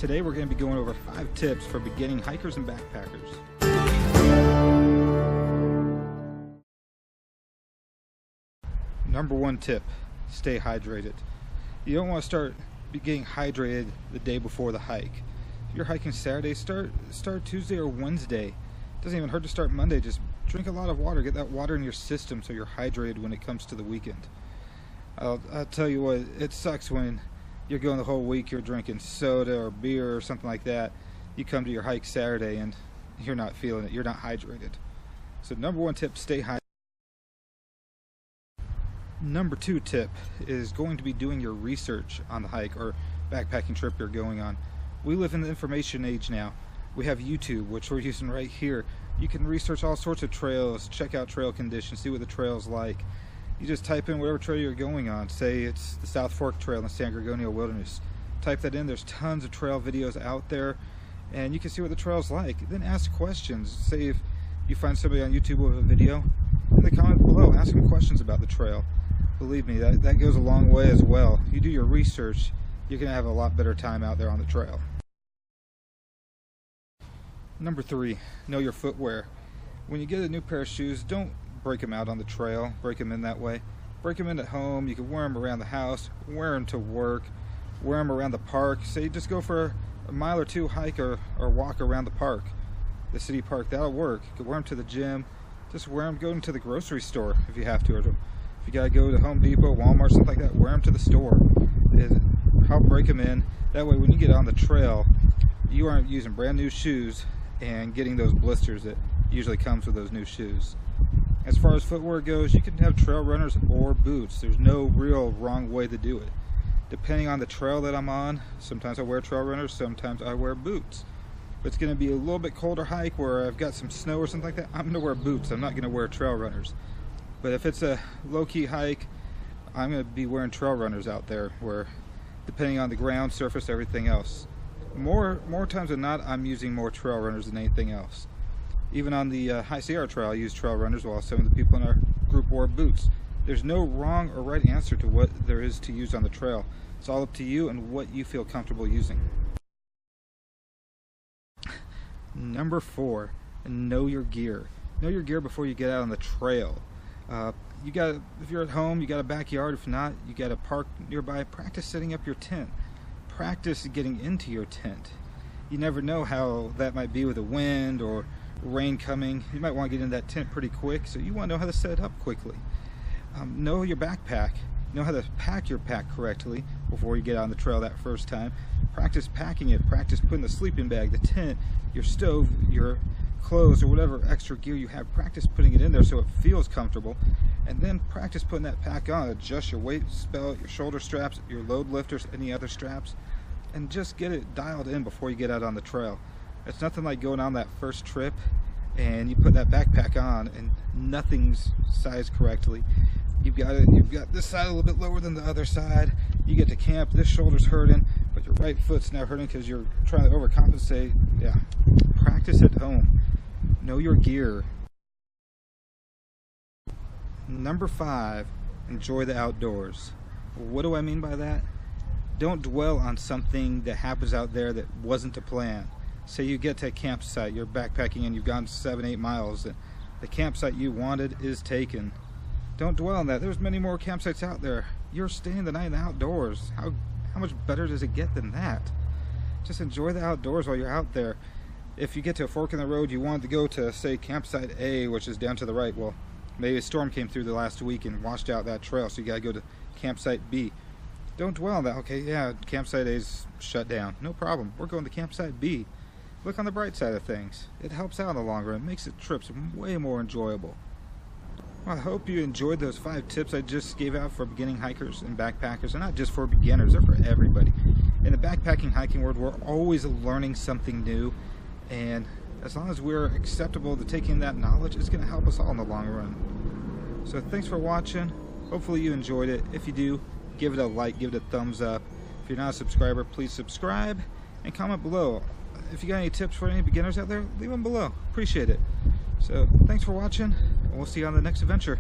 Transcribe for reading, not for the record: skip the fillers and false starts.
Today we're going to be going over 5 tips for beginning hikers and backpackers. Number 1 tip, stay hydrated. You don't want to start getting hydrated the day before the hike. If you're hiking Saturday, start Tuesday or Wednesday. It doesn't even hurt to start Monday. Just drink a lot of water, get that water in your system so you're hydrated when it comes to the weekend. I'll tell you what, it sucks when you're going the whole week, you're drinking soda or beer or something like that. You come to your hike Saturday and you're not feeling it, you're not hydrated. So number 1 tip, stay hydrated. Number 2 tip is going to be doing your research on the hike or backpacking trip you're going on. We live in the information age now. We have YouTube, which we're using right here. You can research all sorts of trails, check out trail conditions, see what the trail's like. You just type in whatever trail you're going on. Say it's the South Fork Trail in the San Gorgonio Wilderness. Type that in. There's tons of trail videos out there, and you can see what the trail's like. Then ask questions. Say if you find somebody on YouTube with a video, in the comments below, ask them questions about the trail. Believe me, that goes a long way as well. If you do your research, you're going to have a lot better time out there on the trail. Number 3, know your footwear. When you get a new pair of shoes, don't break them out on the trail, break them in that way. Break them in at home. You can wear them around the house, wear them to work, wear them around the park. Say just go for a mile or 2 hike or walk around the park, the city park. That'll work. You can wear them to the gym. Just wear them going to the grocery store if you have to. Or if you gotta go to Home Depot, Walmart, something like that, wear them to the store. Help break them in. That way when you get on the trail, you aren't using brand new shoes and getting those blisters that usually comes with those new shoes. As far as footwear goes, you can have trail runners or boots. There's no real wrong way to do it. Depending on the trail that I'm on, sometimes I wear trail runners, sometimes I wear boots. If it's going to be a little bit colder hike where I've got some snow or something like that, I'm going to wear boots. I'm not going to wear trail runners. But if it's a low-key hike, I'm going to be wearing trail runners out there, where depending on the ground, surface, everything else. More times than not, I'm using more trail runners than anything else. Even on the High Sierra Trail, I use trail runners while some of the people in our group wore boots. There's no wrong or right answer to what there is to use on the trail. It's all up to you and what you feel comfortable using. Number 4, know your gear. Know your gear before you get out on the trail. If you're at home, you got a backyard. If not, you got a park nearby. Practice setting up your tent. Practice getting into your tent. You never know how that might be with the wind or rain coming. You might want to get in that tent pretty quick, so you want to know how to set it up quickly. Know your backpack. Know how to pack your pack correctly before you get on the trail that first time. Practice packing it. Practice putting the sleeping bag, the tent, your stove, your clothes, or whatever extra gear you have. Practice putting it in there so it feels comfortable, and then practice putting that pack on. Adjust your weight belt, your shoulder straps, your load lifters, any other straps, and just get it dialed in before you get out on the trail. It's nothing like going on that first trip and you put that backpack on and nothing's sized correctly. You've got this side a little bit lower than the other side. You get to camp, this shoulder's hurting, but your right foot's now hurting because you're trying to overcompensate. Yeah, practice at home. Know your gear. Number 5, enjoy the outdoors. What do I mean by that? Don't dwell on something that happens out there that wasn't the plan. Say you get to a campsite, you're backpacking and you've gone 7-8 miles, and the campsite you wanted is taken. Don't dwell on that. There's many more campsites out there. You're staying the night in the outdoors. How much better does it get than that? Just enjoy the outdoors while you're out there. If you get to a fork in the road, you wanted to go to, say, campsite A, which is down to the right. Well, maybe a storm came through the last week and washed out that trail, so you got to go to campsite B. Don't dwell on that. Okay, yeah, campsite A is shut down. No problem. We're going to campsite B. Look on the bright side of things. It helps out in the long run. It makes the trips way more enjoyable. Well, I hope you enjoyed those 5 tips I just gave out for beginning hikers and backpackers. They're not just for beginners, they're for everybody. In the backpacking hiking world, we're always learning something new, and as long as we're acceptable to taking that knowledge, it's going to help us all in the long run. So thanks for watching. Hopefully you enjoyed it. If you do, give it a like, give it a thumbs up. If you're not a subscriber, please subscribe and comment below. If you got any tips for any beginners out there, leave them below. Appreciate it. So thanks for watching, and we'll see you on the next adventure.